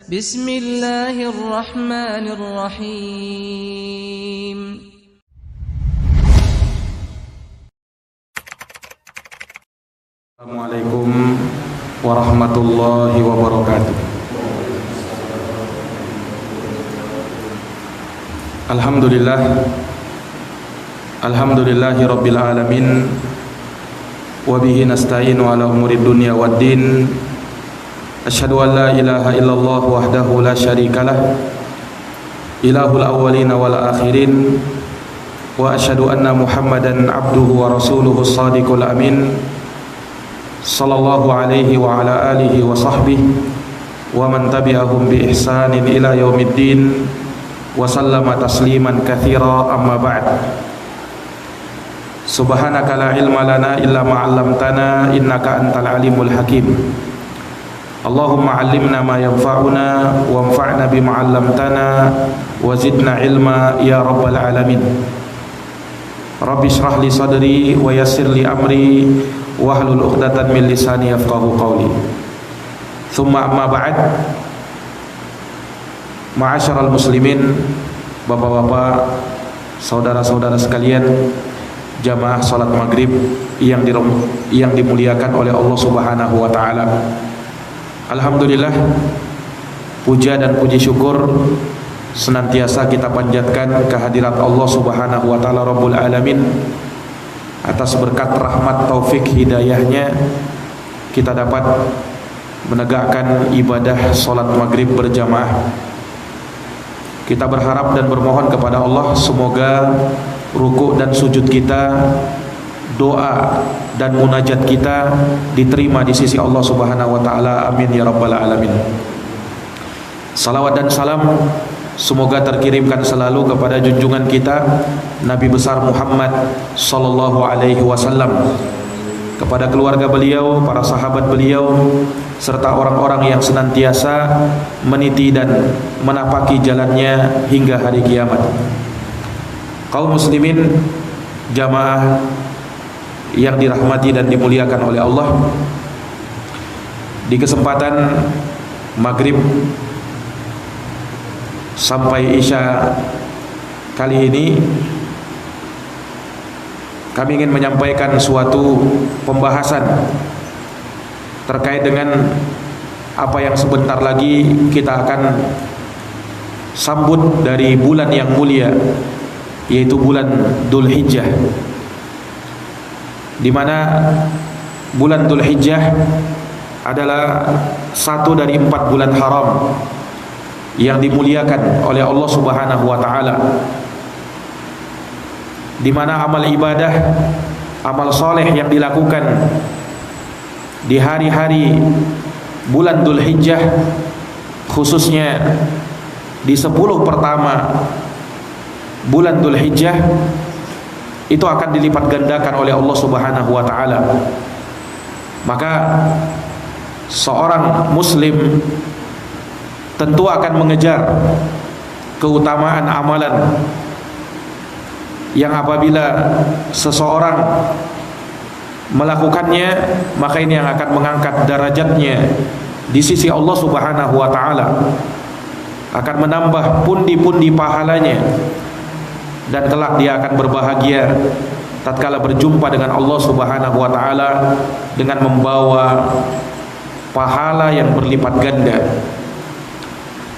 Bismillahirrahmanirrahim. Assalamualaikum warahmatullahi wabarakatuh. Alhamdulillahi rabbil alamin. Wabihi nasta'inu ala umurid dunya waddin. Asyhadu an la ilaha illallah wahdahu la syarikalah, ilahul awwalina wal akhirin. Wa asyhadu anna Muhammadan abduhu wa rasuluhu shadiqul amin. Sallallahu alaihi wa ala alihi wa sahbihi wa man tabi'ahum bi ihsanin ila yaumiddin wa sallama tasliman katsira, amma ba'd. Subhanaka la ilma lana illa ma 'allamtana innaka antal alimul hakim. Allahumma 'allimna ma yanfa'una wanfa'na bima 'allamtana wa zidna ilma ya rabbal alamin. Rabbi shrah li sadri wa yassir li amri wahlul 'uqdatam min lisani yafqahu qawli. Tsumma amma ba'd. Ma'asyiral muslimin, bapak-bapak, saudara-saudara sekalian, jamaah salat maghrib yang dimuliakan oleh Allah Subhanahu wa taala. Alhamdulillah, puja dan puji syukur senantiasa kita panjatkan kehadirat Allah Subhanahu wa taala Rabbul alamin. Atas berkat rahmat taufik hidayahnya kita dapat menegakkan ibadah salat maghrib berjamaah. Kita berharap dan bermohon kepada Allah semoga ruku' dan sujud kita, doa dan munajat kita diterima di sisi Allah Subhanahu wa taala. Amin ya rabbal alamin. Salawat dan salam semoga terkirimkan selalu kepada junjungan kita Nabi besar Muhammad sallallahu alaihi wasallam, kepada keluarga beliau, para sahabat beliau, serta orang-orang yang senantiasa meniti dan menapaki jalannya hingga hari kiamat. Kaum muslimin, jamaah yang dirahmati dan dimuliakan oleh Allah, di kesempatan maghrib sampai isya kali ini kami ingin menyampaikan suatu pembahasan terkait dengan apa yang sebentar lagi kita akan sambut dari bulan yang mulia, yaitu bulan Dzulhijjah, di mana bulan Dzulhijjah adalah satu dari 4 bulan haram yang dimuliakan oleh Allah Subhanahu wa taala, di mana amal ibadah, amal soleh yang dilakukan di hari-hari bulan Dzulhijjah, khususnya di 10 pertama bulan Dzulhijjah, itu akan dilipat gandakan oleh Allah Subhanahu wa taala. Maka seorang muslim tentu akan mengejar keutamaan amalan yang apabila seseorang melakukannya, maka ini yang akan mengangkat derajatnya di sisi Allah Subhanahu wa taala, akan menambah pundi-pundi pahalanya, dan kelak dia akan berbahagia tatkala berjumpa dengan Allah Subhanahu wa taala dengan membawa pahala yang berlipat ganda.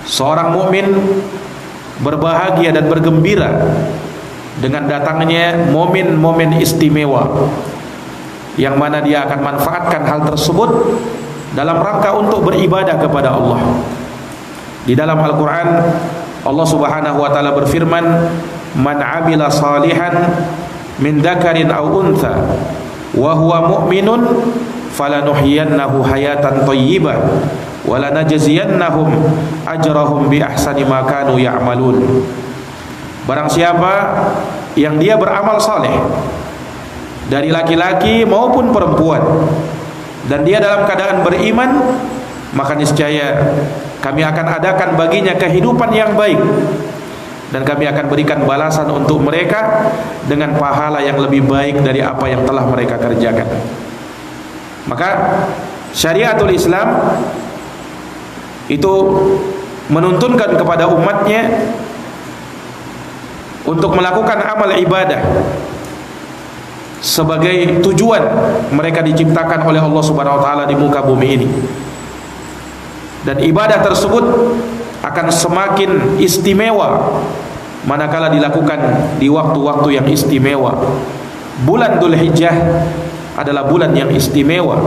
Seorang mukmin berbahagia dan bergembira dengan datangnya momen-momen istimewa, yang mana dia akan manfaatkan hal tersebut dalam rangka untuk beribadah kepada Allah. Di dalam Al-Quran, Allah Subhanahu wa ta'ala berfirman, man amila salihan min dzakarin aw untha wa huwa mu'minun falanuhyiyannahu hayatan thayyibah wa lanajziyannahum ajrahum bi ahsani ma kanu ya'malun. Barang siapa yang dia beramal saleh dari laki-laki maupun perempuan, dan dia dalam keadaan beriman, maka niscaya kami akan adakan baginya kehidupan yang baik, dan kami akan berikan balasan untuk mereka dengan pahala yang lebih baik dari apa yang telah mereka kerjakan. Maka syariatul Islam itu menuntunkan kepada umatnya untuk melakukan amal ibadah sebagai tujuan mereka diciptakan oleh Allah Subhanahu wa taala di muka bumi ini. Dan ibadah tersebut akan semakin istimewa manakala dilakukan di waktu-waktu yang istimewa. Bulan Dzulhijjah adalah bulan yang istimewa,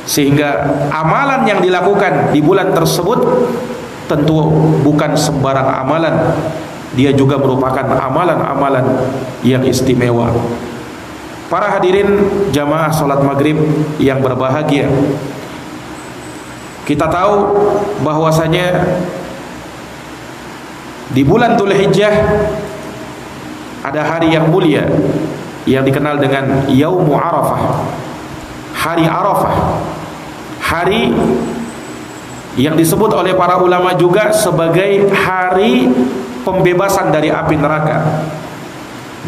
sehingga amalan yang dilakukan di bulan tersebut tentu bukan sembarang amalan. Dia juga merupakan amalan-amalan yang istimewa. Para hadirin jamaah salat maghrib yang berbahagia, kita tahu bahwasanya di bulan Dzulhijjah ada hari yang mulia yang dikenal dengan Yaumu Arafah, hari Arafah, hari yang disebut oleh para ulama juga sebagai hari pembebasan dari api neraka,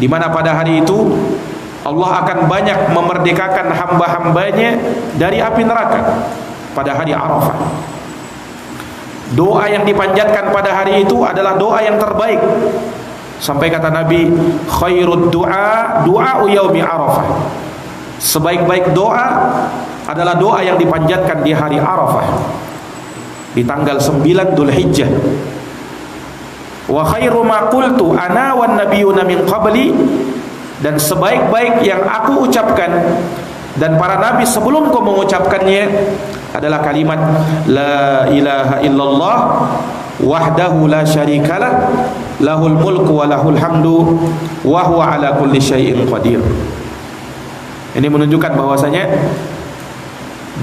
di mana pada hari itu Allah akan banyak memerdekakan hamba-hambanya dari api neraka pada hari Arafah. Doa yang dipanjatkan pada hari itu adalah doa yang terbaik. Sampai kata Nabi, khairud du'a du'a'u yaumi Arafah. Sebaik-baik doa adalah doa yang dipanjatkan di hari Arafah, di tanggal 9 Dzulhijjah. Wa khairu ma qultu ana wan nabiyyuna min qabli, dan sebaik-baik yang aku ucapkan dan para nabi sebelumku mengucapkannya adalah kalimat la ilaha illallah wahdahu la syarikalah lahul mulku wa lahul hamdu wa huwa ala kulli syai'in qadir. Ini menunjukkan bahwasanya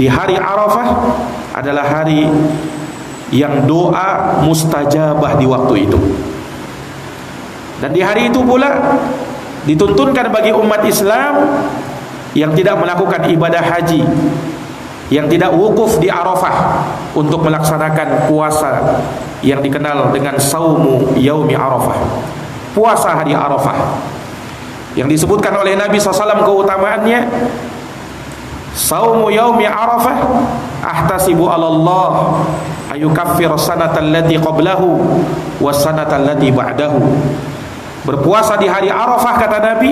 di hari Arafah adalah hari yang doa mustajabah di waktu itu. Dan di hari itu pula dituntunkan bagi umat Islam yang tidak melakukan ibadah haji, yang tidak wukuf di Arafah untuk melaksanakan puasa yang dikenal dengan saumu yaumi Arafah, puasa hari Arafah, yang disebutkan oleh Nabi SAW keutamaannya, saumu yaumi Arafah ahtasibu ala Allah ayukaffir sanatan lati qablahu wa sanatan lati ba'dahu. Berpuasa di hari Arafah, kata Nabi,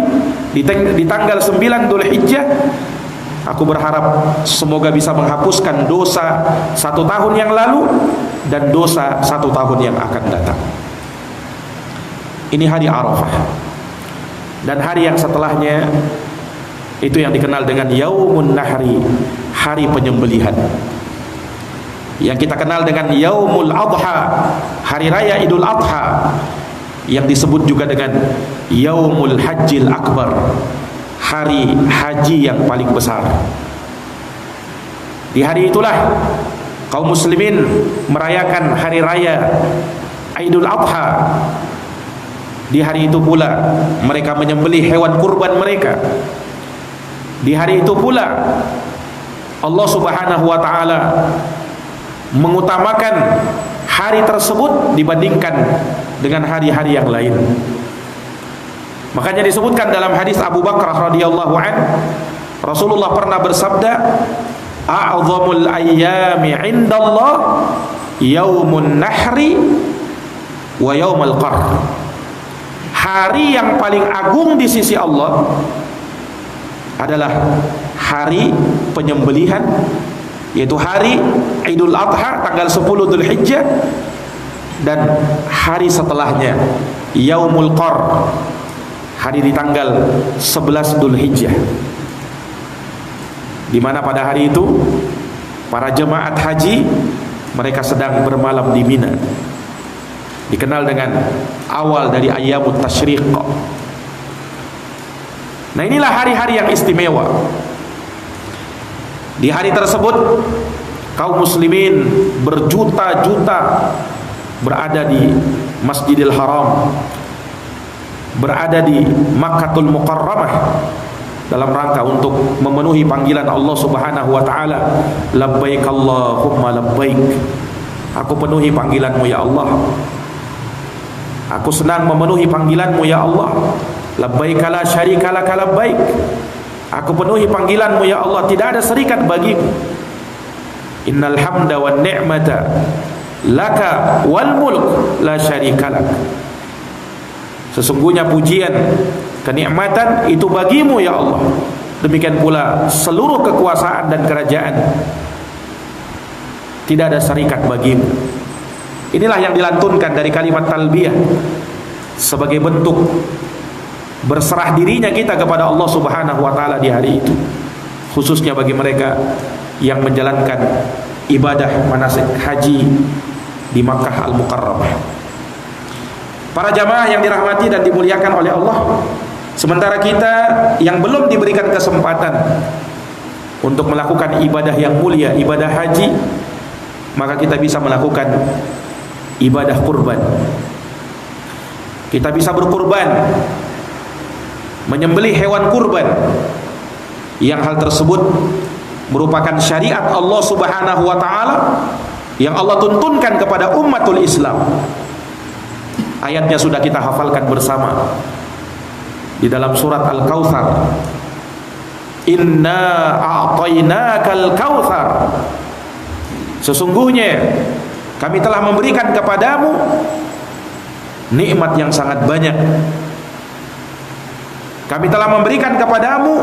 di tanggal 9 Dzulhijjah, aku berharap semoga bisa menghapuskan dosa 1 tahun yang lalu dan dosa 1 tahun yang akan datang. Ini hari Arafah. Dan hari yang setelahnya itu yang dikenal dengan Yaumun Nahri, hari penyembelihan, yang kita kenal dengan Yaumul Adha, hari raya Idul Adha, yang disebut juga dengan Yaumul Hajjil Akbar, hari haji yang paling besar. Di hari itulah kaum muslimin merayakan hari raya Idul Adha. Di hari itu pula mereka menyembelih hewan kurban mereka. Di hari itu pula Allah Subhanahu wa taala mengutamakan hari tersebut dibandingkan dengan hari-hari yang lain. Makanya disebutkan dalam hadis Abu Bakar radhiyallahu an, Rasulullah pernah bersabda, a'zamul ayyami 'indallah yaumun nahri wa yaumul qarr. Hari yang paling agung di sisi Allah adalah hari penyembelihan, yaitu hari Idul Adha tanggal 10 Dzulhijjah, dan hari setelahnya Yaumul Qarr, hari di tanggal 11 Dzulhijjah, di mana pada hari itu para jemaat haji mereka sedang bermalam di Mina, dikenal dengan awal dari Ayyamut Tasyriq. Nah, inilah hari-hari yang istimewa. Di hari tersebut kaum muslimin berjuta-juta berada di Masjidil Haram, berada di Makkatul Mukarramah dalam rangka untuk memenuhi panggilan Allah Subhanahu wa taala. Labbaik Allahumma labbaik. Aku penuhi panggilanmu ya Allah. Aku senang memenuhi panggilanmu ya Allah. Labbaik la syarika lak labbaik. Aku penuhi panggilanmu ya Allah, tidak ada serikat bagimu. Innal hamda wan ni'mata laka wal mulk la syarikalak. Sesungguhnya pujian, kenikmatan itu bagimu ya Allah. Demikian pula seluruh kekuasaan dan kerajaan, tidak ada syarikat bagimu. Inilah yang dilantunkan dari kalimat talbiyah sebagai bentuk berserah dirinya kita kepada Allah Subhanahu wa taala di hari itu, khususnya bagi mereka yang menjalankan ibadah manasik haji di Makkah Al-Mukarramah. Para jamaah yang dirahmati dan dimuliakan oleh Allah, sementara kita yang belum diberikan kesempatan untuk melakukan ibadah yang mulia, ibadah haji, maka kita bisa melakukan ibadah kurban. Kita bisa berkurban, menyembelih hewan kurban, yang hal tersebut merupakan syariat Allah Subhanahu wa taala yang Allah tuntunkan kepada umatul Islam. Ayatnya sudah kita hafalkan bersama di dalam surat Al-Kautsar. Inna a'tainakal kautsar. Sesungguhnya kami telah memberikan kepadamu nikmat yang sangat banyak. Kami telah memberikan kepadamu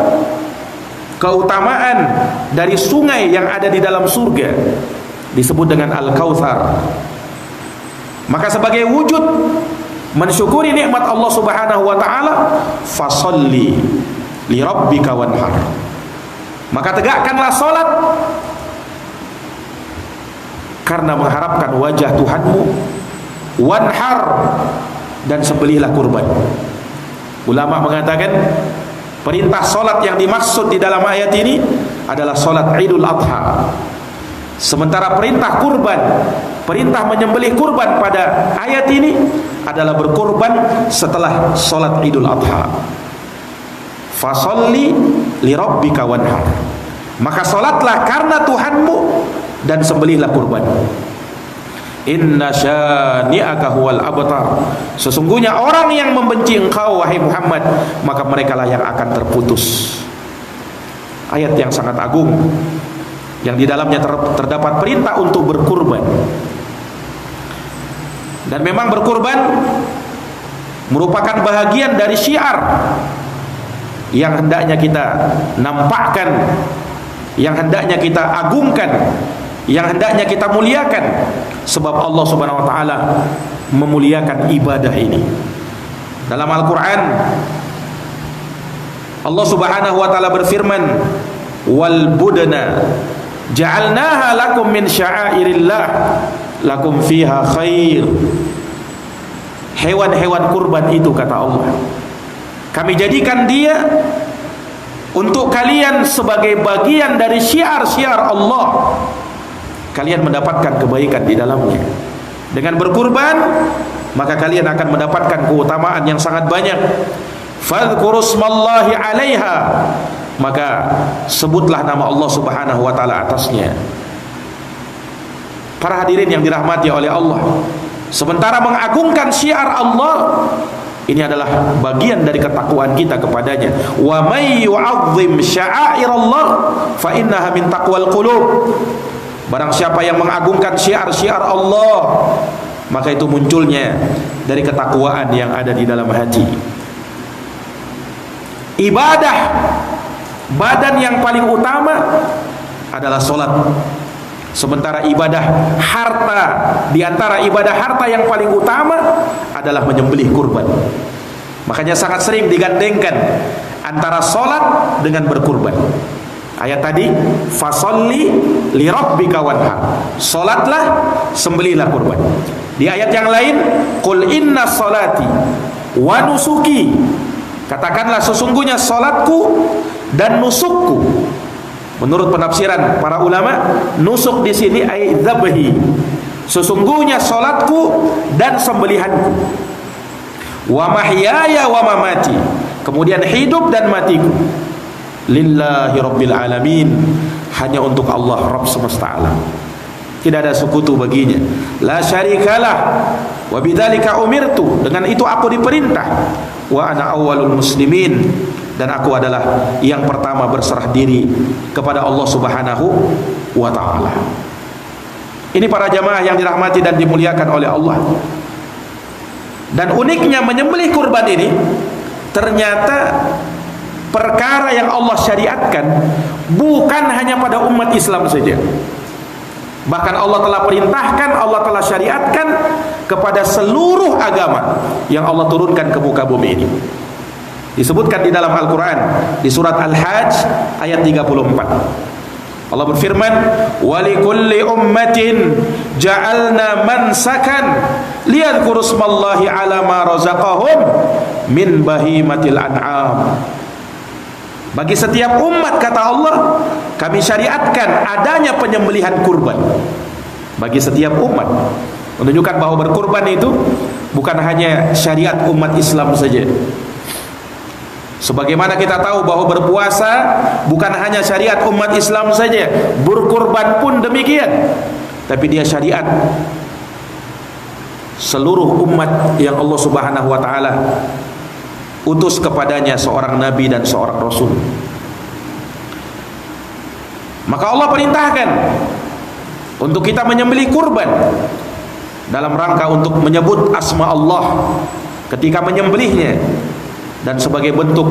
keutamaan dari sungai yang ada di dalam surga, disebut dengan Al-Kautsar. Maka sebagai wujud mensyukuri nikmat Allah Subhanahu wa taala, fasalli li rabbika wanhar. Maka tegakkanlah salat karena mengharapkan wajah Tuhanmu, wanhar, dan sembelihlah kurban. Ulama mengatakan perintah salat yang dimaksud di dalam ayat ini adalah salat Idul Adha. Sementara perintah kurban, perintah menyembelih kurban pada ayat ini adalah berkurban setelah salat Idul Adha. Fasalli li rabbika wanhar. Maka salatlah karena Tuhanmu dan sembelihlah kurban. Inna syani'aka huwal abtar. Sesungguhnya orang yang membenci engkau wahai Muhammad, maka merekalah yang akan terputus. Ayat yang sangat agung yang di dalamnya terdapat perintah untuk berkurban. Dan memang berkurban merupakan bahagian dari syiar yang hendaknya kita nampakkan, yang hendaknya kita agungkan, yang hendaknya kita muliakan, sebab Allah Subhanahu wa taala memuliakan ibadah ini. Dalam Al-Qur'an Allah Subhanahu wa taala berfirman, wal budna ja'alnaha lakum min sya'airillah lakum fiha khair. Hewan-hewan kurban itu, kata Allah, kami jadikan dia untuk kalian sebagai bagian dari syiar-syiar Allah. Kalian mendapatkan kebaikan di dalamnya. Dengan berkurban, maka kalian akan mendapatkan keutamaan yang sangat banyak. Fadhkurusmallahi 'alaiha. Maka sebutlah nama Allah Subhanahu wa taala atasnya. Para hadirin yang dirahmati oleh Allah, sementara mengagungkan syiar Allah, ini adalah bagian dari ketakwaan kita kepadanya. Wa may yu'azzim sya'airallah fa innaha min taqwal qulub. Barang siapa yang mengagungkan syiar-syiar Allah, maka itu munculnya dari ketakwaan yang ada di dalam hati. Ibadah badan yang paling utama adalah salat. Sementara ibadah harta, di antara ibadah harta yang paling utama adalah menyembelih kurban. Makanya sangat sering digandengkan antara salat dengan berkurban. Ayat tadi, fasalli li rabbika wanhar. Salatlah, sembelihlah kurban. Di ayat yang lain, qul inna salati wa nusuki. Katakanlah sesungguhnya salatku dan nusukku. Menurut penafsiran para ulama, nusuk di sini ay dzabhi. Sesungguhnya salatku dan sembelihanku. Wa mahyaya wa mamati. Kemudian hidup dan matiku. Lillahi rabbil alamin. Hanya untuk Allah Rabb semesta alam. Tidak ada sekutu baginya. La syarikalah. Wa bidzalika umirtu. Dengan itu aku diperintah. Wa ana awwalul muslimin. Dan aku adalah yang pertama berserah diri kepada Allah Subhanahu wa ta'ala. Ini para jamaah yang dirahmati dan dimuliakan oleh Allah. Dan uniknya menyembelih kurban ini ternyata perkara yang Allah syariatkan bukan hanya pada umat Islam saja. Bahkan Allah telah perintahkan, Allah telah syariatkan kepada seluruh agama yang Allah turunkan ke muka bumi ini. Disebutkan di dalam Al-Quran di surat Al-Hajj ayat 34. Allah berfirman, "Walikulli ummatin ja'alna mansakan liyadhkuru ismallahi 'ala ma razaqahum min bahimatil an'am." Bagi setiap umat, kata Allah, kami syariatkan adanya penyembelihan kurban. Bagi setiap umat, menunjukkan bahwa berkurban itu bukan hanya syariat umat Islam saja. Sebagaimana kita tahu bahwa berpuasa bukan hanya syariat umat Islam saja, berkurban pun demikian. Tapi dia syariat seluruh umat yang Allah Subhanahu wa taala utus kepadanya seorang nabi dan seorang rasul. Maka Allah perintahkan untuk kita menyembelih kurban dalam rangka untuk menyebut asma Allah ketika menyembelihnya, dan sebagai bentuk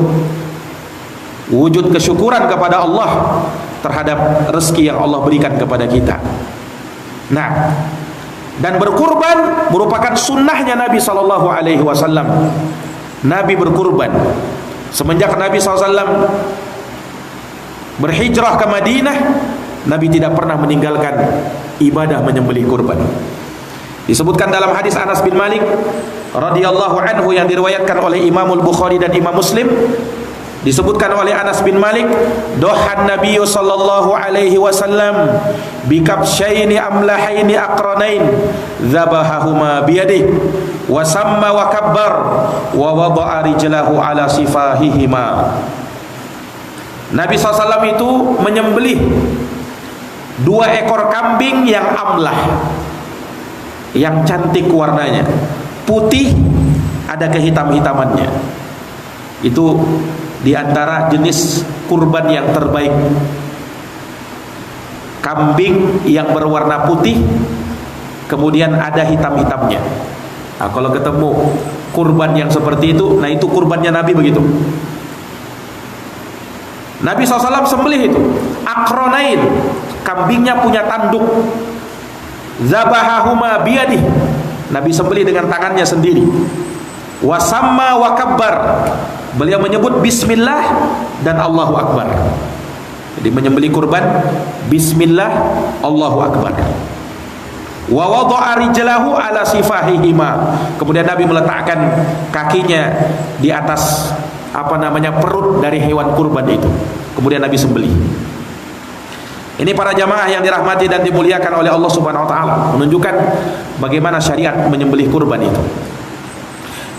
wujud kesyukuran kepada Allah terhadap rezeki yang Allah berikan kepada kita. Nah, dan berkurban merupakan sunnahnya Nabi SAW. Nabi berkurban semenjak Nabi SAW berhijrah ke Madinah. Nabi tidak pernah meninggalkan ibadah menyembelih kurban. Disebutkan dalam hadis Anas bin Malik radhiyallahu anhu yang diriwayatkan oleh Imam Al-Bukhari dan Imam Muslim. Disebutkan oleh Anas bin Malik, dohan Nabi sallallahu alaihi wasallam bikabsyaini amlahaini aqranain dzabahahuma biyadihi wa samma wa kabbar wa wada'a rijlahu ala sifahihima. Nabi SAW itu menyembelih 2 ekor kambing yang amlah, yang cantik warnanya, putih, ada kehitam-hitamannya. Itu diantara jenis kurban yang terbaik. Kambing yang berwarna putih, kemudian ada hitam-hitamnya. Nah, kalau ketemu kurban yang seperti itu, nah itu kurbannya Nabi begitu. Nabi SAW sembelih itu akronain, kambingnya punya tanduk. Zabahahuma biyadih, Nabi sembelih dengan tangannya sendiri. Wasamma wa kabbar, beliau menyebut bismillah dan Allahu akbar. Jadi menyembelih kurban bismillah, Allahu akbar. Wa wada'a rijlahu ala sifahihima, kemudian Nabi meletakkan kakinya di atas perut dari hewan kurban itu. Kemudian Nabi sembelih. Ini para jamaah yang dirahmati dan dimuliakan oleh Allah Subhanahu wa taala, menunjukkan bagaimana syariat menyembelih kurban itu.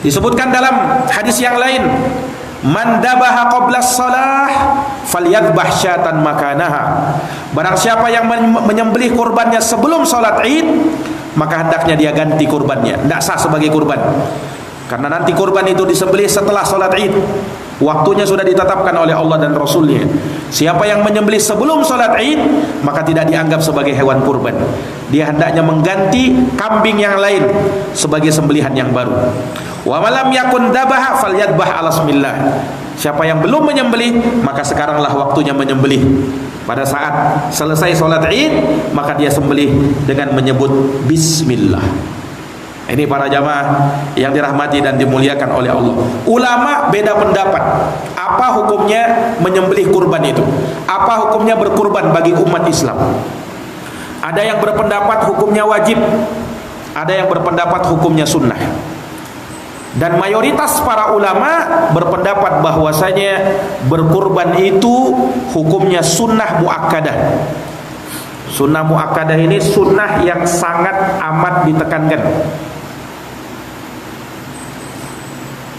Disebutkan dalam hadis yang lain, man dabaha qabla shalah falyadbah syatan makanaha. Barang siapa yang menyembelih kurbannya sebelum salat Id, maka hendaknya dia ganti kurbannya, tidak sah sebagai kurban. Karena nanti kurban itu disembelih setelah salat Id. Waktunya sudah ditetapkan oleh Allah dan Rasulnya. Siapa yang menyembelih sebelum salat Id, maka tidak dianggap sebagai hewan kurban. Dia hendaknya mengganti kambing yang lain sebagai sembelihan yang baru. Wa malam yakun dabaha falyadbah ala bismillah. Siapa yang belum menyembelih, maka sekaranglah waktunya menyembelih. Pada saat selesai salat Id, maka dia sembelih dengan menyebut bismillah. Ini para jamaah yang dirahmati dan dimuliakan oleh Allah. Ulama beda pendapat, apa hukumnya menyembelih kurban itu, apa hukumnya berkurban bagi umat Islam. Ada yang berpendapat hukumnya wajib, ada yang berpendapat hukumnya sunnah. Dan mayoritas para ulama berpendapat bahwasanya berkurban itu hukumnya sunnah muakkadah. Sunnah muakkadah ini sunnah yang sangat amat ditekankan,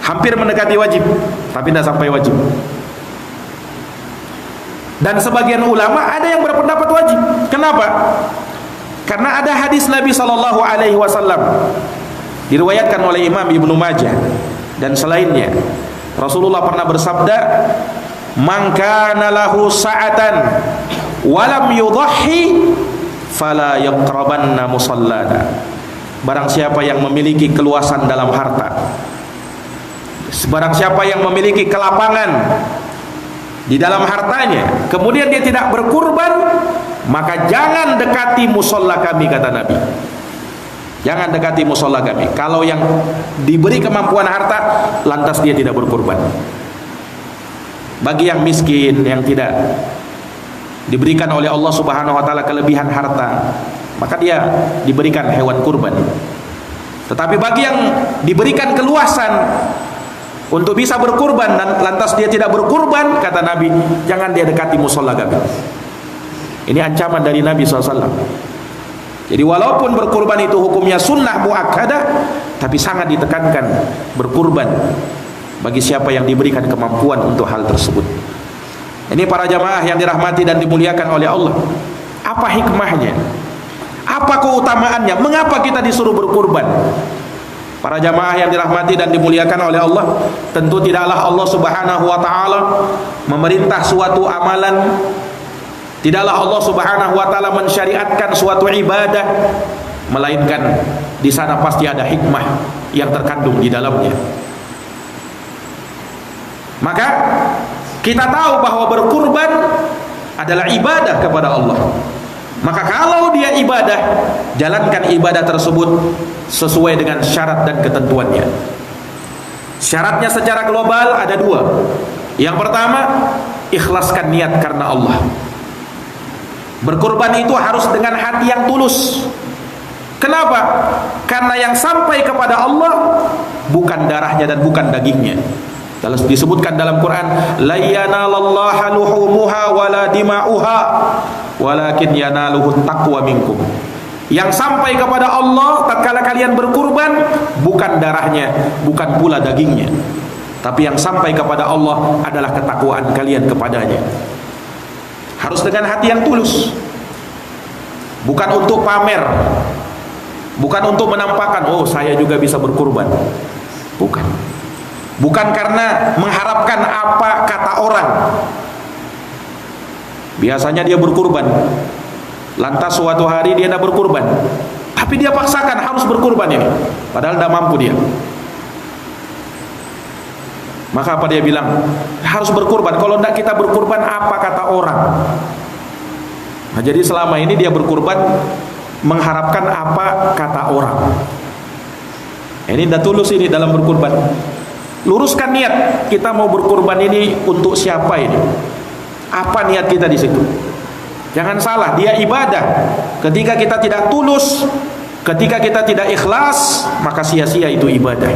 hampir mendekati wajib, tapi tidak sampai wajib. Dan sebagian ulama ada yang berpendapat wajib. Kenapa? Karena ada hadis Nabi SAW, diriwayatkan oleh Imam Ibnu Majah dan selainnya. Rasulullah pernah bersabda, "Man kana lahu sa'atan walam yudhhi fala yaqrabanna musallana. Barang siapa yang memiliki keluasan dalam harta, barang siapa yang memiliki kelapangan di dalam hartanya, kemudian dia tidak berkurban, maka jangan dekati musolla kami, kata Nabi. Jangan dekati musolla kami. Kalau yang diberi kemampuan harta, lantas dia tidak berkurban. Bagi yang miskin, yang tidak diberikan oleh Allah Subhanahu wa taala kelebihan harta, maka dia diberikan hewan kurban. Tetapi bagi yang diberikan keluasan untuk bisa berkurban dan lantas dia tidak berkurban, kata Nabi, jangan dia dekati musolla kami. Ini ancaman dari Nabi SAW. Jadi walaupun berkurban itu hukumnya sunnah muakkadah, tapi sangat ditekankan berkurban bagi siapa yang diberikan kemampuan untuk hal tersebut. Ini para jamaah yang dirahmati dan dimuliakan oleh Allah. Apa hikmahnya? Apa keutamaannya? Mengapa kita disuruh berkurban? Para jamaah yang dirahmati dan dimuliakan oleh Allah, tentu tidaklah Allah Subhanahu wa taala memerintah suatu amalan, tidaklah Allah Subhanahu wa taala mensyariatkan suatu ibadah, melainkan di sana pasti ada hikmah yang terkandung di dalamnya. Maka kita tahu bahwa berkurban adalah ibadah kepada Allah. Maka kalau dia ibadah, jalankan ibadah tersebut sesuai dengan syarat dan ketentuannya. Syaratnya secara global ada dua. Yang pertama, ikhlaskan niat karena Allah. Berkurban itu harus dengan hati yang tulus. Kenapa? Karena yang sampai kepada Allah bukan darahnya dan bukan dagingnya. Telah disebutkan dalam Quran, la yanalallaha luhumuha wala dima'uha walakin yanaluhu taqwa minkum. Yang sampai kepada Allah tatkala kalian berkurban bukan darahnya, bukan pula dagingnya, tapi yang sampai kepada Allah adalah ketakwaan kalian kepadanya. Harus dengan hati yang tulus, bukan untuk pamer, bukan untuk menampakkan, oh saya juga bisa berkurban. Bukan karena mengharapkan apa kata orang. Biasanya dia berkurban, lantas suatu hari dia tidak berkurban, tapi dia paksakan harus berkurban ini, padahal tidak mampu dia. Maka apa dia bilang? Harus berkurban. Kalau tidak kita berkurban, apa kata orang? Nah, jadi selama ini dia berkurban mengharapkan apa kata orang. Ini tidak tulus ini dalam berkurban. Luruskan niat, kita mau berkurban ini untuk siapa ini? Apa niat kita di situ? Jangan salah, dia ibadah. Ketika kita tidak tulus, ketika kita tidak ikhlas, maka sia-sia itu ibadah.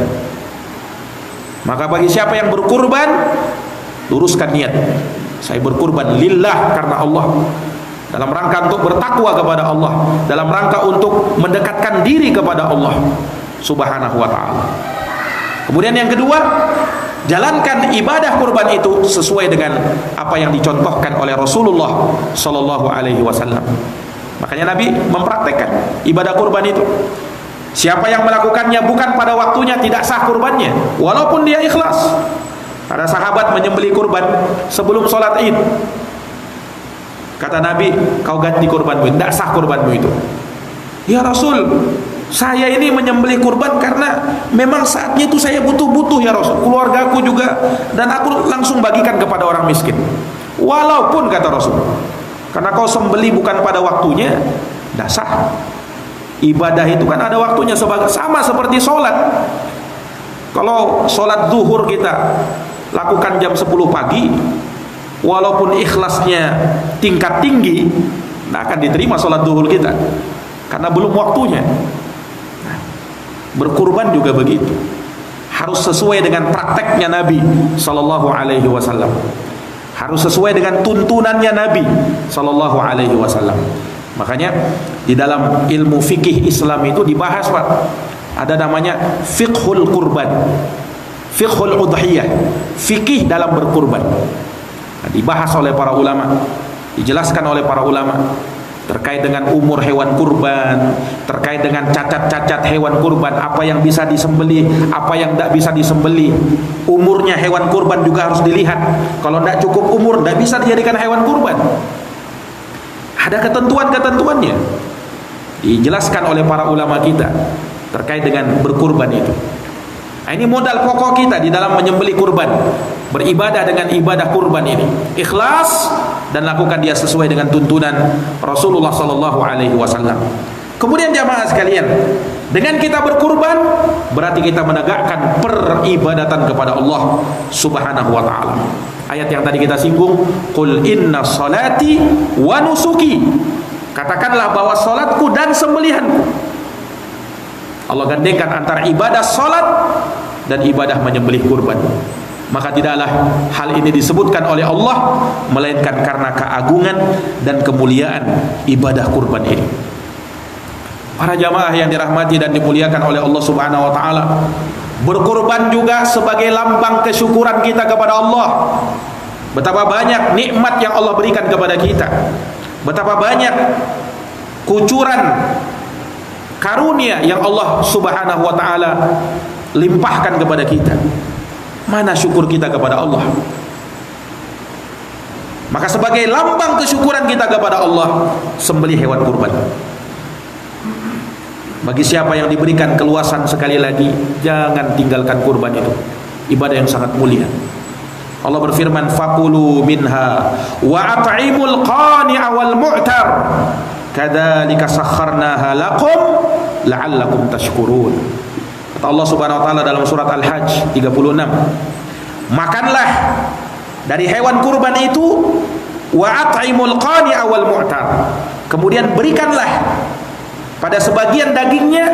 Maka bagi siapa yang berkurban, luruskan niat. Saya berkurban lillah, karena Allah. Dalam rangka untuk bertakwa kepada Allah, dalam rangka untuk mendekatkan diri kepada Allah Subhanahu wa ta'ala. Kemudian yang kedua, jalankan ibadah kurban itu sesuai dengan apa yang dicontohkan oleh Rasulullah Sallallahu Alaihi Wasallam. Makanya Nabi mempraktekkan ibadah kurban itu. Siapa yang melakukannya bukan pada waktunya, tidak sah kurbannya, walaupun dia ikhlas. Ada sahabat menyembelih kurban sebelum sholat Id. Kata Nabi, kau ganti kurbanmu, tidak sah kurbanmu itu. Ya Rasul, saya ini menyembelih kurban karena memang saatnya itu saya butuh-butuh ya Rasul, keluargaku juga, dan aku langsung bagikan kepada orang miskin. Walaupun kata Rasul, karena kau sembelih bukan pada waktunya, tidak sah. Ibadah itu kan ada waktunya, sama seperti sholat. Kalau sholat zuhur kita lakukan jam 10 pagi, walaupun ikhlasnya tingkat tinggi, tidak akan diterima sholat zuhur kita, karena belum waktunya. Berkurban juga begitu, harus sesuai dengan prakteknya Nabi Sallallahu Alaihi Wasallam, harus sesuai dengan tuntunannya Nabi Sallallahu Alaihi Wasallam. Makanya di dalam ilmu fikih Islam itu dibahas, Pak, ada namanya fiqhul kurban, fiqhul udhiyah, fikih dalam berkurban. Nah, dibahas oleh para ulama, dijelaskan oleh para ulama terkait dengan umur hewan kurban, terkait dengan cacat-cacat hewan kurban, apa yang bisa disembelih, apa yang tidak bisa disembelih. Umurnya hewan kurban juga harus dilihat. Kalau tidak cukup umur, tidak bisa dijadikan hewan kurban. Ada ketentuan-ketentuannya. Dijelaskan oleh para ulama kita terkait dengan berkurban itu. Nah, ini modal pokok kita di dalam menyembelih kurban. Beribadah dengan ibadah kurban ini. Ikhlas dan lakukan dia sesuai dengan tuntunan Rasulullah sallallahu alaihi wasallam. Kemudian jamaah sekalian, dengan kita berkurban berarti kita menegakkan peribadatan kepada Allah Subhanahu wa taala. Ayat yang tadi kita singgung, qul inna salati wa nusuki. Katakanlah bahwa salatku dan sembelihanku. Allah gandengkan antara ibadah salat dan ibadah menyembelih kurban. Maka tidaklah hal ini disebutkan oleh Allah melainkan karena keagungan dan kemuliaan ibadah kurban ini. Para jamaah yang dirahmati dan dimuliakan oleh Allah Subhanahu wa taala, berkurban juga sebagai lambang kesyukuran kita kepada Allah. Betapa banyak nikmat yang Allah berikan kepada kita. Betapa banyak kucuran karunia yang Allah Subhanahu wa taala limpahkan kepada kita. Mana syukur kita kepada Allah? Maka sebagai lambang kesyukuran kita kepada Allah, sembelih hewan kurban. Bagi siapa yang diberikan keluasan, sekali lagi jangan tinggalkan kurban itu. Ibadah yang sangat mulia. Allah berfirman, "Fakulu minha wa at'imul qani'a wal mu'tar. Kadzalika sakharnaha lakum la'allakum tashkurun." Kata Allah Subhanahu wa taala dalam surat Al-Hajj 36, makanlah dari hewan kurban itu, wa at'imul qani'a wal mu'tar. Kemudian berikanlah pada sebagian dagingnya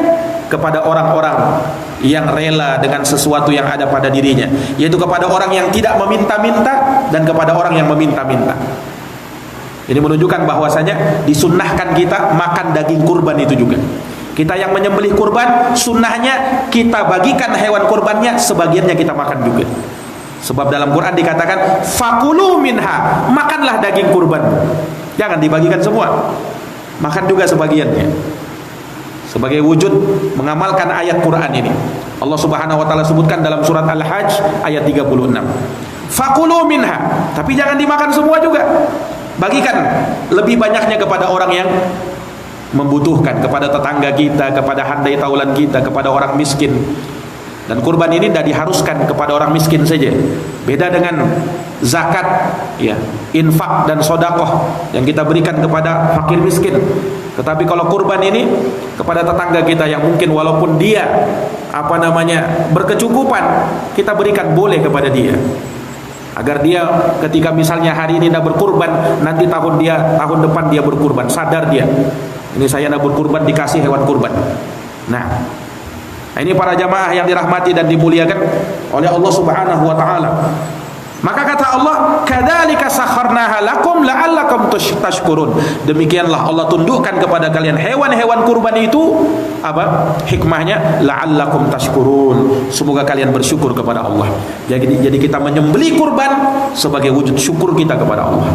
kepada orang-orang yang rela dengan sesuatu yang ada pada dirinya, yaitu kepada orang yang tidak meminta-minta dan kepada orang yang meminta-minta. Ini menunjukkan bahwasanya disunnahkan kita makan daging kurban itu juga. Kita yang menyembelih kurban, sunnahnya kita bagikan hewan kurbannya, sebagiannya kita makan juga. Sebab dalam Quran dikatakan, fakulu minha, makanlah daging kurban. Jangan dibagikan semua, makan juga sebagiannya. Sebagai wujud mengamalkan ayat Quran ini, Allah Subhanahu wa taala sebutkan dalam surat Al-Hajj ayat 36. Fakulu minha, tapi jangan dimakan semua juga. Bagikan lebih banyaknya kepada orang yang membutuhkan, kepada tetangga kita, kepada handai taulan kita, kepada orang miskin. Dan kurban ini tidak diharuskan kepada orang miskin saja. Beda dengan zakat, ya, infak dan sodakoh yang kita berikan kepada fakir miskin. Tetapi kalau kurban ini kepada tetangga kita yang mungkin walaupun dia berkecukupan, kita berikan boleh kepada dia. Agar dia ketika misalnya hari ini tidak berkurban, nanti tahun depan dia berkurban, sadar dia, ini saya nak berkurban, dikasih hewan kurban. Nah, ini para jamaah yang dirahmati dan dimuliakan oleh Allah Subhanahu wa taala. Maka kata Allah, kadzalika sakharnaha lakum la'allakum tashkurun. Demikianlah Allah tundukkan kepada kalian hewan-hewan kurban itu, hikmahnya la'allakum tashkurun. Semoga kalian bersyukur kepada Allah. Jadi kita menyembelih kurban sebagai wujud syukur kita kepada Allah.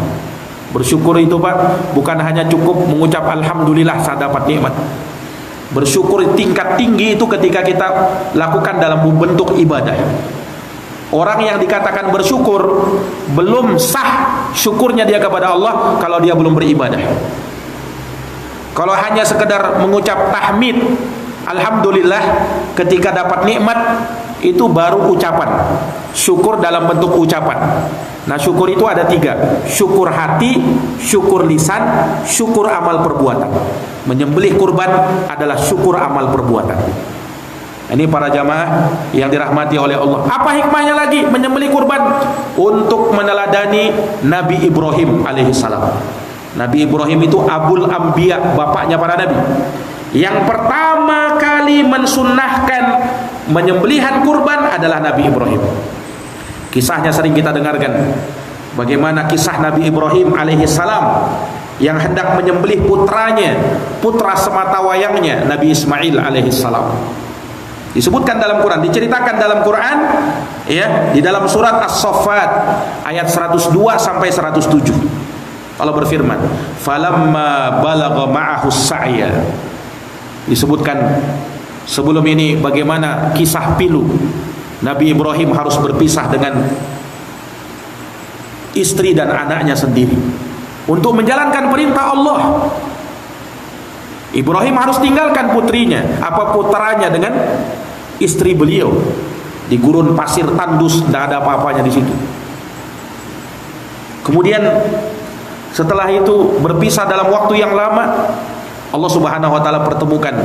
Bersyukur itu Pak, bukan hanya cukup mengucap alhamdulillah saat dapat nikmat. Bersyukur tingkat tinggi itu ketika kita lakukan dalam bentuk ibadah. Orang yang dikatakan bersyukur belum sah syukurnya dia kepada Allah kalau dia belum beribadah. Kalau hanya sekedar mengucap tahmid, alhamdulillah ketika dapat nikmat, itu baru ucapan. Syukur dalam bentuk ucapan. Nah, syukur itu ada 3. Syukur hati, syukur lisan, syukur amal perbuatan. Menyembelih kurban adalah syukur amal perbuatan. Ini para jamaah yang dirahmati oleh Allah. Apa hikmahnya lagi menyembelih kurban? Untuk meneladani Nabi Ibrahim alaihissalam. Nabi Ibrahim itu Abul Anbiya, bapaknya para nabi. Yang pertama kali mensunnahkan menyembelihan kurban adalah Nabi Ibrahim. Kisahnya sering kita dengarkan. Bagaimana kisah Nabi Ibrahim alaihissalam yang hendak menyembelih putranya, putra sematawayangnya Nabi Ismail alaihissalam. Disebutkan dalam Quran, diceritakan dalam Quran, ya, di dalam surat As-Saffat ayat 102 sampai 107. Allah berfirman, "Falamma balagha ma'ahu as-sa'ya." Disebutkan sebelum ini bagaimana kisah pilu Nabi Ibrahim harus berpisah dengan istri dan anaknya sendiri untuk menjalankan perintah Allah. Ibrahim harus tinggalkan putrinya, putranya dengan istri beliau di gurun pasir tandus, tidak ada apa-apanya di situ. Kemudian setelah itu berpisah dalam waktu yang lama, Allah Subhanahu wa taala pertemukan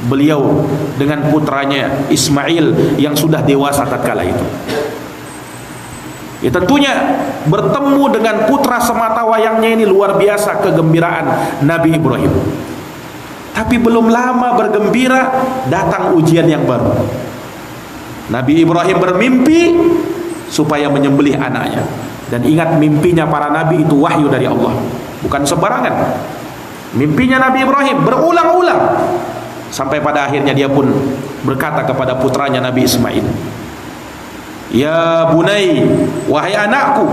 beliau dengan putranya Ismail yang sudah dewasa tatkala itu. Ya tentunya bertemu dengan putra semata wayangnya ini luar biasa kegembiraan Nabi Ibrahim. Tapi belum lama bergembira, datang ujian yang baru. Nabi Ibrahim bermimpi supaya menyembelih anaknya. Dan ingat, mimpinya para nabi itu wahyu dari Allah, bukan sembarangan. Mimpinya Nabi Ibrahim berulang-ulang, sampai pada akhirnya dia pun berkata kepada putranya Nabi Ismail, "Ya bunai, wahai anakku,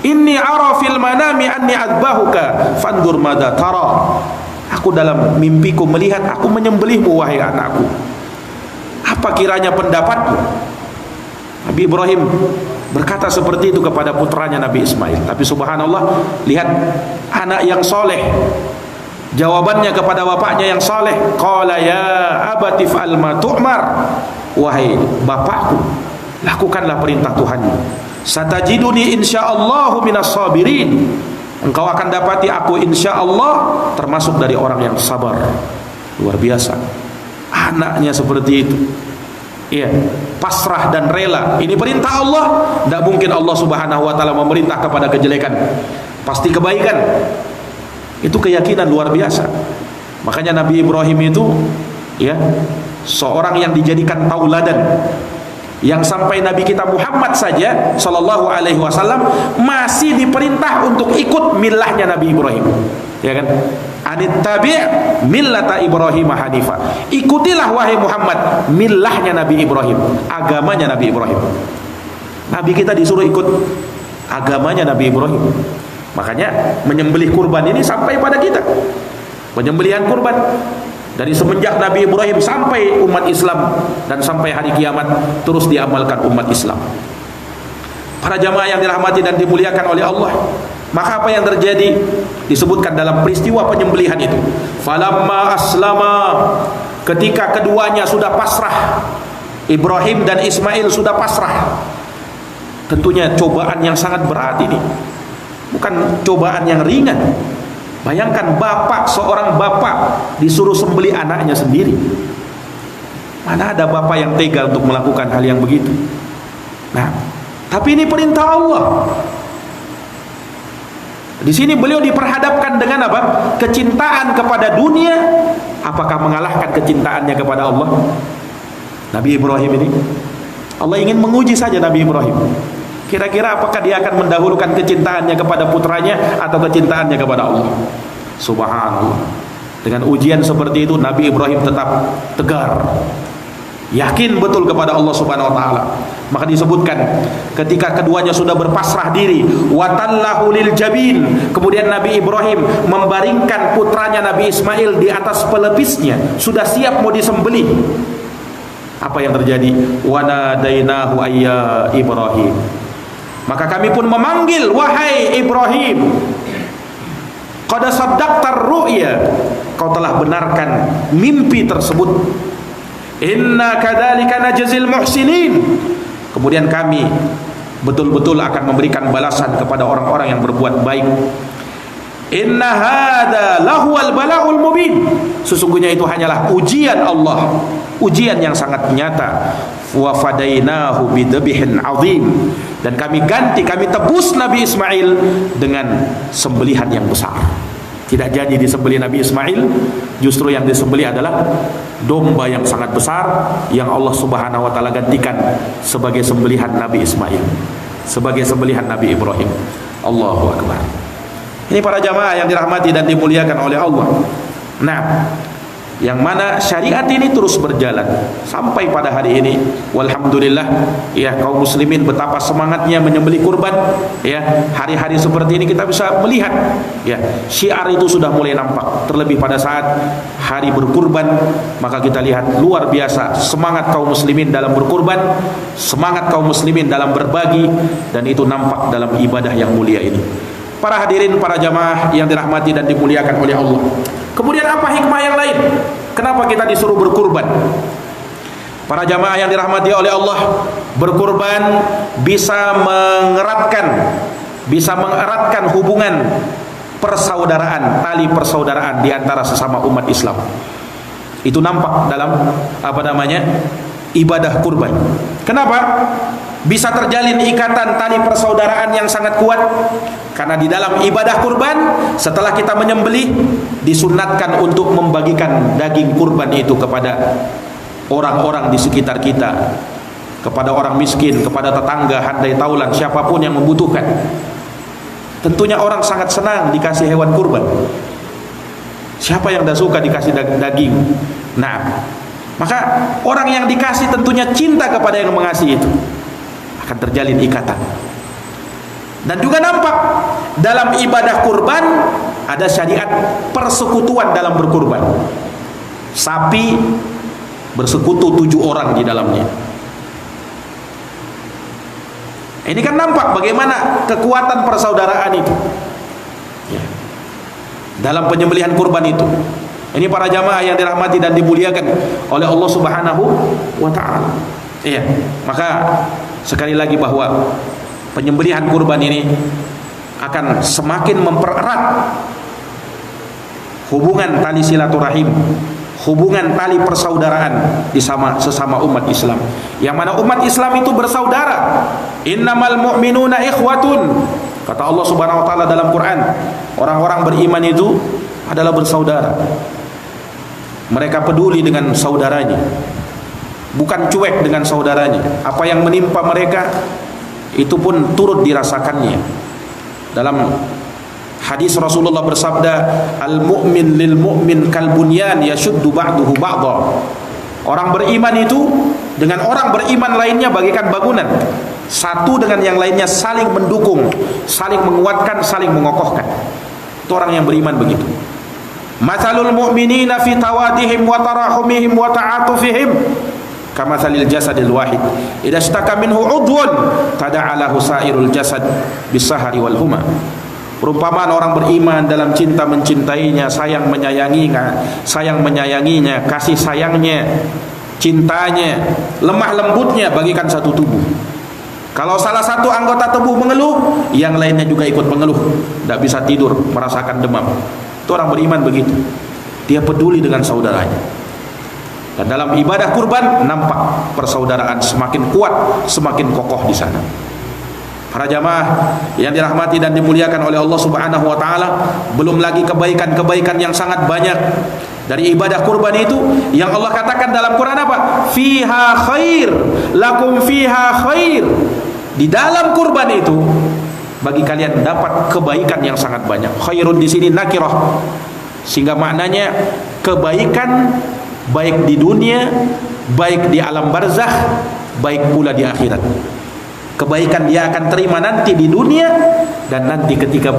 inni ara fil manami anni adbahuka fandur madza tara." Aku dalam mimpiku melihat aku menyembelihmu wahai anakku. Apa kiranya pendapatmu? Nabi Ibrahim berkata seperti itu kepada putranya Nabi Ismail. Tapi subhanallah, lihat anak yang soleh, jawabannya kepada bapaknya yang soleh, qala ya abati fa'al ma tu'mar. Wahai bapakku, lakukanlah perintah Tuhanmu. Satajiduni insyaallahu minas sabirin. Engkau akan dapati aku insyaallah termasuk dari orang yang sabar. Luar biasa. Anaknya seperti itu. Iya, pasrah dan rela. Ini perintah Allah, tidak mungkin Allah Subhanahu wa taala memerintah kepada kejelekan. Pasti kebaikan. Itu keyakinan luar biasa. Makanya Nabi Ibrahim itu ya seorang yang dijadikan tauladan, yang sampai Nabi kita Muhammad saja sallallahu alaihi wasallam masih diperintah untuk ikut milahnya Nabi Ibrahim. Ya kan? Anittabi' millata Ibrahim hanifa. Ikutilah wahai Muhammad milahnya Nabi Ibrahim, agamanya Nabi Ibrahim. Nabi kita disuruh ikut agamanya Nabi Ibrahim. Makanya menyembelih kurban ini sampai pada kita. Penyembelihan kurban dari semenjak Nabi Ibrahim sampai umat Islam dan sampai hari kiamat terus diamalkan umat Islam. Para jamaah yang dirahmati dan dimuliakan oleh Allah, maka apa yang terjadi disebutkan dalam peristiwa penyembelihan itu. Falamma aslama, ketika keduanya sudah pasrah, Ibrahim dan Ismail sudah pasrah. Tentunya cobaan yang sangat berat ini, bukan cobaan yang ringan. Bayangkan seorang bapak disuruh sembelih anaknya sendiri. Mana ada bapak yang tega untuk melakukan hal yang begitu? Nah, tapi ini perintah Allah. Di sini beliau diperhadapkan dengan apa? Kecintaan kepada dunia, apakah mengalahkan kecintaannya kepada Allah? Nabi Ibrahim ini, Allah ingin menguji saja Nabi Ibrahim. Kira-kira apakah dia akan mendahulukan kecintaannya kepada putranya atau kecintaannya kepada Allah? Subhanallah. Dengan ujian seperti itu Nabi Ibrahim tetap tegar, yakin betul kepada Allah Subhanahu wa taala. Maka disebutkan ketika keduanya sudah berpasrah diri, watallahu lil jabin, kemudian Nabi Ibrahim membaringkan putranya Nabi Ismail di atas pelepisnya, sudah siap mau disembelih. Apa yang terjadi? Wa nadainahu ayya Ibrahim. Maka kami pun memanggil, wahai Ibrahim, qad saddaqtar ru'ya, kau telah benarkan mimpi tersebut. Inna kadzalika najzil muhsinin, kemudian kami betul-betul akan memberikan balasan kepada orang-orang yang berbuat baik. Inna hadza lahuwal bala'ul mubin, sesungguhnya itu hanyalah ujian Allah, ujian yang sangat nyata. Wa fadainahu bidhabhin azim, dan kami tebus Nabi Ismail dengan sembelihan yang besar. Tidak jadi disembelih Nabi Ismail, justru yang disembelih adalah domba yang sangat besar yang Allah Subhanahu wa taala gantikan sebagai sembelihan Nabi Ismail, sebagai sembelihan Nabi Ibrahim. Allahu akbar. Ini para jamaah yang dirahmati dan dimuliakan oleh Allah. Nah, yang mana syariat ini terus berjalan sampai pada hari ini. Walhamdulillah, ya, kaum muslimin betapa semangatnya menyembelih kurban. Ya, hari-hari seperti ini kita bisa melihat, ya, syiar itu sudah mulai nampak. Terlebih pada saat hari berkurban, maka kita lihat luar biasa semangat kaum muslimin dalam berkurban, semangat kaum muslimin dalam berbagi, dan itu nampak dalam ibadah yang mulia ini. Para hadirin, para jamaah yang dirahmati dan dimuliakan oleh Allah, Kemudian apa hikmah yang lain? Kenapa kita disuruh berkurban? Para jamaah yang dirahmati oleh Allah, berkurban bisa mengeratkan hubungan persaudaraan, tali persaudaraan di antara sesama umat Islam. Itu nampak dalam ibadah kurban. Kenapa? Bisa terjalin ikatan tali persaudaraan yang sangat kuat. Karena di dalam ibadah kurban, setelah kita menyembelih, disunnatkan untuk membagikan daging kurban itu kepada orang-orang di sekitar kita, kepada orang miskin, kepada tetangga, handai taulan, siapapun yang membutuhkan. Tentunya orang sangat senang dikasih hewan kurban. Siapa yang tidak suka dikasih daging? Nah, maka orang yang dikasih tentunya cinta kepada yang mengasihi itu. Akan terjalin ikatan. Dan juga nampak dalam ibadah kurban ada syariat persekutuan dalam berkurban. Sapi bersekutu 7 orang di dalamnya. Ini kan nampak bagaimana kekuatan persaudaraan itu ya, dalam penyembelihan kurban itu. Ini para jamaah yang dirahmati dan dimuliakan oleh Allah Subhanahu wa ta'ala. Iya, maka sekali lagi bahwa penyembelihan kurban ini akan semakin mempererat hubungan tali silaturahim, hubungan tali persaudaraan di sesama umat Islam. Yang mana umat Islam itu bersaudara. Innamal mu'minuna ikhwatun. Kata Allah Subhanahu wa taala dalam Quran, orang-orang beriman itu adalah bersaudara. Mereka peduli dengan saudaranya, bukan cuek dengan saudaranya. Apa yang menimpa mereka itu pun turut dirasakannya. Dalam hadis Rasulullah bersabda, al-mu'min lil mu'min kal bunyan yashuddu ba'duhu ba'dha. Orang beriman itu dengan orang beriman lainnya bagaikan bangunan. Satu dengan yang lainnya saling mendukung, saling menguatkan, saling mengokohkan. Itu orang yang beriman begitu. Matsalul mu'minina fi tawadihim wa tarahumihim wa ta'atufihim kamatsalil jasadil wahid idza ishtaka minhu 'udwun tada'alahu sa'irul jasad bisahari wal huma. Perumpamaan orang beriman dalam cinta mencintainya, sayang menyayanginya, kasih sayangnya, cintanya, lemah lembutnya bagikan satu tubuh. Kalau salah satu anggota tubuh mengeluh, yang lainnya juga ikut mengeluh, tidak bisa tidur, merasakan demam. Itu orang beriman begitu. Dia peduli dengan saudaranya. Dan dalam ibadah kurban nampak persaudaraan semakin kuat, semakin kokoh di sana. Para jamaah yang dirahmati dan dimuliakan oleh Allah Subhanahu wa taala, belum lagi kebaikan-kebaikan yang sangat banyak dari ibadah kurban itu yang Allah katakan dalam Quran apa? Fiha khair, lakum fiha khair. Di dalam kurban itu bagi kalian dapat kebaikan yang sangat banyak. Khairun di sini nakirah, sehingga maknanya kebaikan baik di dunia, baik di alam barzakh, baik pula di akhirat. Kebaikan dia akan terima nanti di dunia dan nanti ketika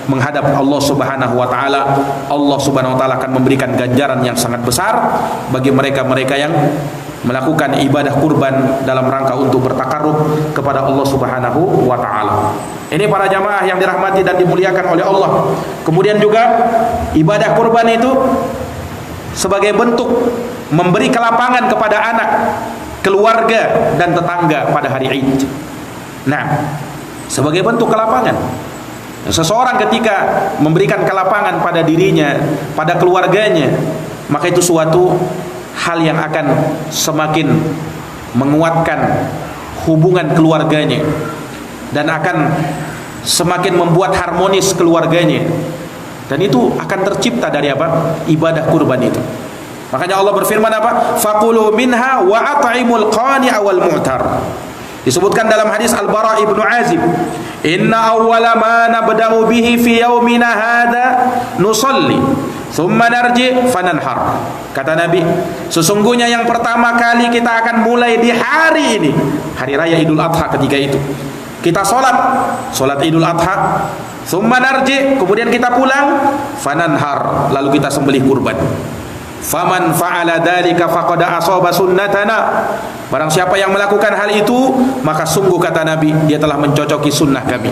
menghadap Allah Subhanahu wa taala, Allah Subhanahu wa taala akan memberikan ganjaran yang sangat besar bagi mereka-mereka yang melakukan ibadah kurban dalam rangka untuk bertakarrub kepada Allah Subhanahu wa taala. Ini para jamaah yang dirahmati dan dimuliakan oleh Allah. Kemudian juga ibadah kurban itu sebagai bentuk memberi kelapangan kepada anak, keluarga dan tetangga pada hari Id. Nah, sebagai bentuk kelapangan, seseorang ketika memberikan kelapangan pada dirinya, pada keluarganya, maka itu suatu hal yang akan semakin menguatkan hubungan keluarganya dan akan semakin membuat harmonis keluarganya. Dan itu akan tercipta dari apa? Ibadah kurban itu. Makanya Allah berfirman apa? Faqulu minha wa at'imul qani'a wal mu'tar. Disebutkan dalam hadis Al-Bara ibnu Azib, inna awwala ma nabda'u bihi fi yaumina hadha nusalli thumma narji fananhar. Kata Nabi, sesungguhnya yang pertama kali kita akan mulai di hari ini, hari raya Idul Adha, ketika itu kita salat Idul Adha, thumma narji, kemudian kita pulang, fananhar, lalu kita sembelih kurban. Faman fa'ala dzalika faqad asaba sunnatana. Barang siapa yang melakukan hal itu, maka sungguh kata Nabi, dia telah mencocoki sunnah kami.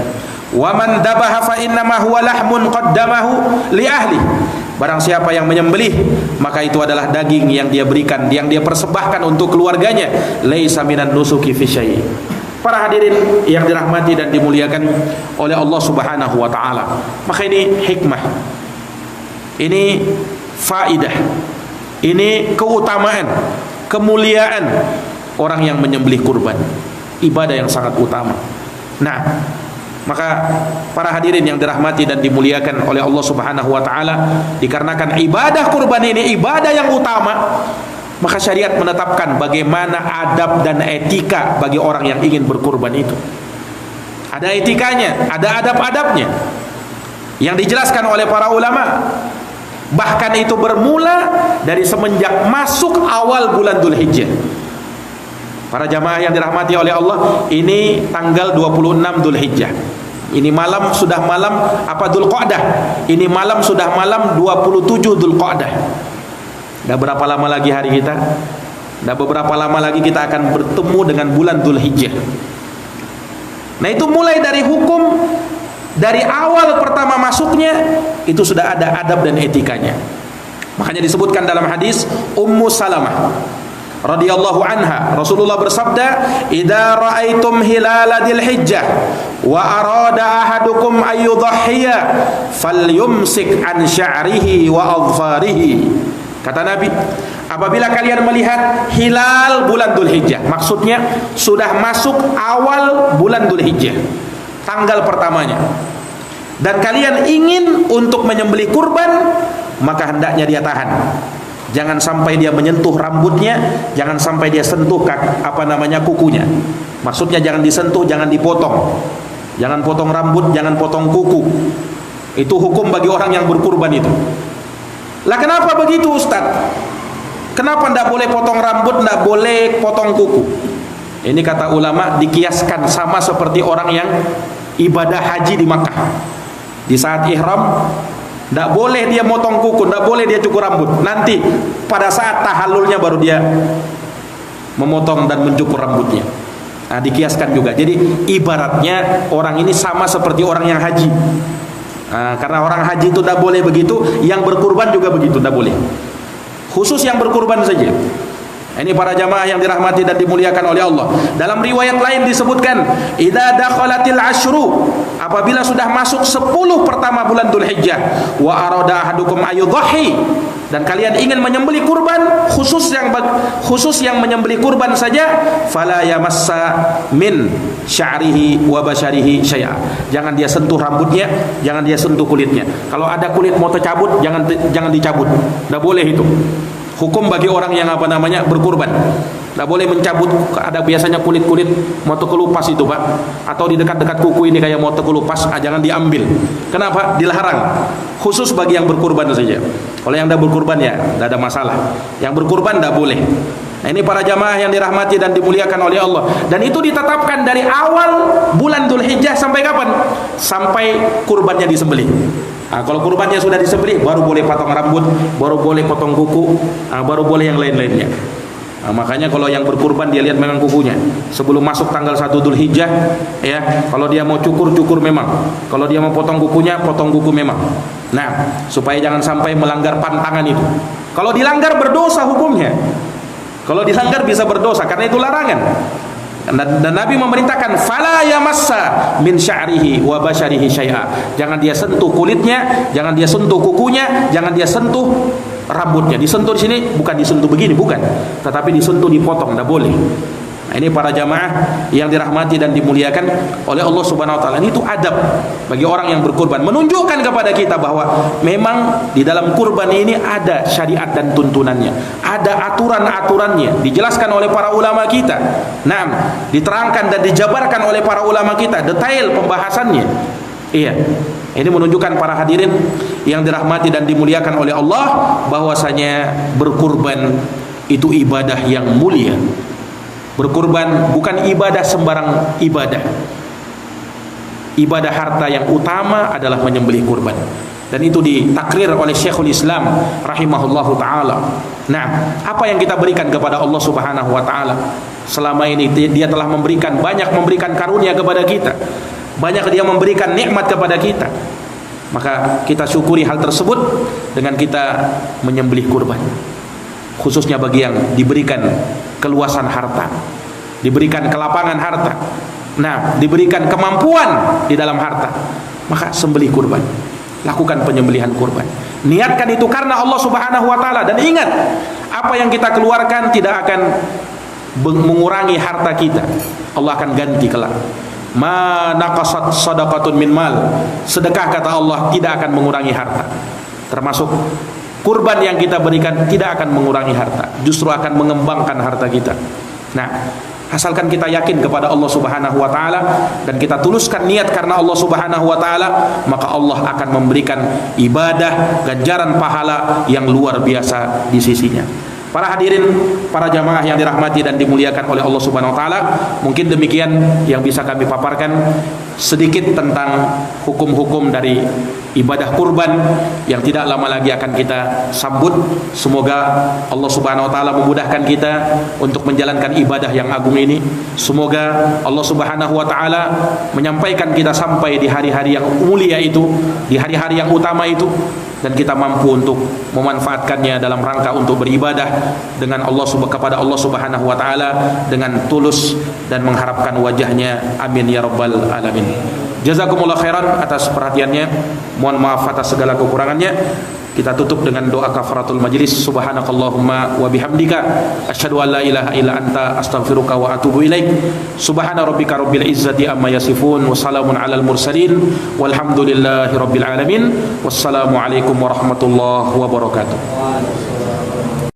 Wa man dabaha fa inna ma huwa lahmun qaddamahu li ahli. Barang siapa yang menyembelih, maka itu adalah daging yang dia berikan, yang dia persembahkan untuk keluarganya. Laisa minan nusuki fi syai'. Para hadirin yang dirahmati dan dimuliakan oleh Allah Subhanahu wa taala. Maka ini hikmah. Ini faidah. Ini keutamaan, kemuliaan orang yang menyembelih kurban. Ibadah yang sangat utama. Nah, maka para hadirin yang dirahmati dan dimuliakan oleh Allah Subhanahu wa taala, dikarenakan ibadah kurban ini ibadah yang utama, maka syariat menetapkan bagaimana adab dan etika bagi orang yang ingin berkurban itu. Ada etikanya, ada adab-adabnya yang dijelaskan oleh para ulama. Bahkan itu bermula dari semenjak masuk awal bulan Dzulhijjah. Para jamaah yang dirahmati oleh Allah, ini tanggal 26 Dzulhijjah. Ini malam sudah malam Dzulqa'dah. Ini malam sudah malam 27 Dzulqa'dah. Dah berapa lama lagi hari kita? Dah beberapa lama lagi kita akan bertemu dengan bulan Dzulhijjah. Nah, itu mulai dari hukum, dari awal pertama masuknya itu sudah ada adab dan etikanya. Makanya disebutkan dalam hadis Ummu Salamah radhiyallahu anha, Rasulullah bersabda, "Idza ra'aitum hilala dzulhijjah wa arada ahadukum ayyudhhiya falyumsik an sya'rihi wa adfarihi." Kata Nabi, apabila kalian melihat hilal bulan Dzulhijjah, maksudnya sudah masuk awal bulan Dzulhijjah, tanggal pertamanya, dan kalian ingin untuk menyembelih kurban, maka hendaknya dia tahan. Jangan sampai dia menyentuh rambutnya, jangan sampai dia sentuh kukunya. Maksudnya jangan disentuh, jangan dipotong. Jangan potong rambut, jangan potong kuku. Itu hukum bagi orang yang berkurban itu. Lah kenapa begitu, Ustaz? Kenapa tidak boleh potong rambut, tidak boleh potong kuku? Ini kata ulama dikiaskan sama seperti orang yang ibadah haji di Makkah. Di saat ihram, tidak boleh dia motong kuku, tidak boleh dia cukur rambut. Nanti pada saat tahallulnya baru dia memotong dan mencukur rambutnya. Nah, dikiaskan juga. Jadi ibaratnya orang ini sama seperti orang yang haji. Nah, karena orang haji itu tidak boleh begitu, yang berkurban juga begitu, tidak boleh. Khusus yang berkurban saja. Ini para jamaah yang dirahmati dan dimuliakan oleh Allah. Dalam riwayat lain disebutkan, idza dakhalatil ashru, apabila sudah masuk 10 pertama bulan Dzulhijjah, wa arada ahadukum ayudhahi, dan kalian ingin menyembelih kurban, khusus yang menyembelih kurban saja, fala yamassa min sya'rihi wa basyarihi syai'a. Jangan dia sentuh rambutnya, jangan dia sentuh kulitnya. Kalau ada kulit mau tercabut, jangan dicabut. Enggak boleh itu. Hukum bagi orang yang berkurban. Tidak boleh mencabut. Ada biasanya kulit-kulit mau terkelupas itu, Pak. Atau di dekat-dekat kuku ini kayak mau terkelupas, jangan diambil. Kenapa? Dilarang. Khusus bagi yang berkurban saja. Kalau yang tidak berkurban ya tidak ada masalah. Yang berkurban tidak boleh. Nah, ini para jamaah yang dirahmati dan dimuliakan oleh Allah. Dan itu ditetapkan dari awal bulan Dzulhijjah sampai kapan? Sampai kurbannya disembelih. Nah, kalau kurbannya sudah disembelih, baru boleh potong rambut, baru boleh potong kuku, baru boleh yang lain-lainnya. Nah, makanya kalau yang berkurban dia lihat memang kukunya. Sebelum masuk tanggal 1 Dzulhijjah, ya, kalau dia mau cukur memang. Kalau dia mau potong kukunya, potong kuku memang. Nah, supaya jangan sampai melanggar pantangan itu. Kalau dilanggar berdosa hukumnya. Kalau dilanggar bisa berdosa karena itu larangan. Dan Nabi memerintahkan fala yamassa min sya'rihi wa basyarihi syai'a. Jangan dia sentuh kulitnya, jangan dia sentuh kukunya, jangan dia sentuh rambutnya. Disentuh di sini bukan disentuh begini, bukan. Tetapi disentuh, dipotong, tidak boleh. Nah, ini para jamaah yang dirahmati dan dimuliakan oleh Allah Subhanahu wa taala. Itu adab bagi orang yang berkurban, menunjukkan kepada kita bahwa memang di dalam kurban ini ada syariat dan tuntunannya, ada aturan-aturannya, dijelaskan oleh para ulama kita. Nah, diterangkan dan dijabarkan oleh para ulama kita, detail pembahasannya. Iya. Ini menunjukkan para hadirin yang dirahmati dan dimuliakan oleh Allah bahwasanya berkurban itu ibadah yang mulia. Berkurban bukan ibadah sembarang ibadah. Ibadah harta yang utama adalah menyembelih kurban. Dan itu ditakrir oleh Syekhul Islam rahimahullahu taala. Nah, apa yang kita berikan kepada Allah Subhanahu wa taala? Selama ini dia telah memberikan karunia kepada kita. Banyak dia memberikan nikmat kepada kita. Maka kita syukuri hal tersebut dengan kita menyembelih kurban. Khususnya bagi yang diberikan keluasan harta, diberikan kelapangan harta, nah, diberikan kemampuan di dalam harta, maka sembelih kurban. Lakukan penyembelihan kurban. Niatkan itu karena Allah Subhanahu wa taala, dan ingat, apa yang kita keluarkan tidak akan mengurangi harta kita. Allah akan ganti kelak. Ma naqasat shadaqatun min mal. Sedekah, kata Allah, tidak akan mengurangi harta. Termasuk kurban yang kita berikan tidak akan mengurangi harta, justru akan mengembangkan harta kita. Nah, asalkan kita yakin kepada Allah Subhanahu wa taala dan kita tuluskan niat karena Allah Subhanahu wa taala, maka Allah akan memberikan ibadah, ganjaran pahala yang luar biasa di sisinya. Para hadirin, para jamaah yang dirahmati dan dimuliakan oleh Allah Subhanahu wa taala, mungkin demikian yang bisa kami paparkan sedikit tentang hukum-hukum dari ibadah kurban yang tidak lama lagi akan kita sambut. Semoga Allah Subhanahu wa taala memudahkan kita untuk menjalankan ibadah yang agung ini. Semoga Allah Subhanahu wa taala menyampaikan kita sampai di hari-hari yang mulia itu, di hari-hari yang utama itu, dan kita mampu untuk memanfaatkannya dalam rangka untuk beribadah dengan kepada Allah Subhanahu wa taala dengan tulus dan mengharapkan wajahnya. Amin ya rabbal alamin. Jazakumullah khairan atas perhatiannya. Mohon maaf atas segala kekurangannya. Kita tutup dengan doa kafaratul majlis. Subhanakallahumma wa bihamdika asyhadu an la ilaha illa anta astaghfiruka wa atubu ilaik. Subhana rabbika rabbil izzati amma yasifun wa salamun alal mursalin walhamdulillahi rabbil alamin. Wassalamu alaikum warahmatullahi wabarakatuh.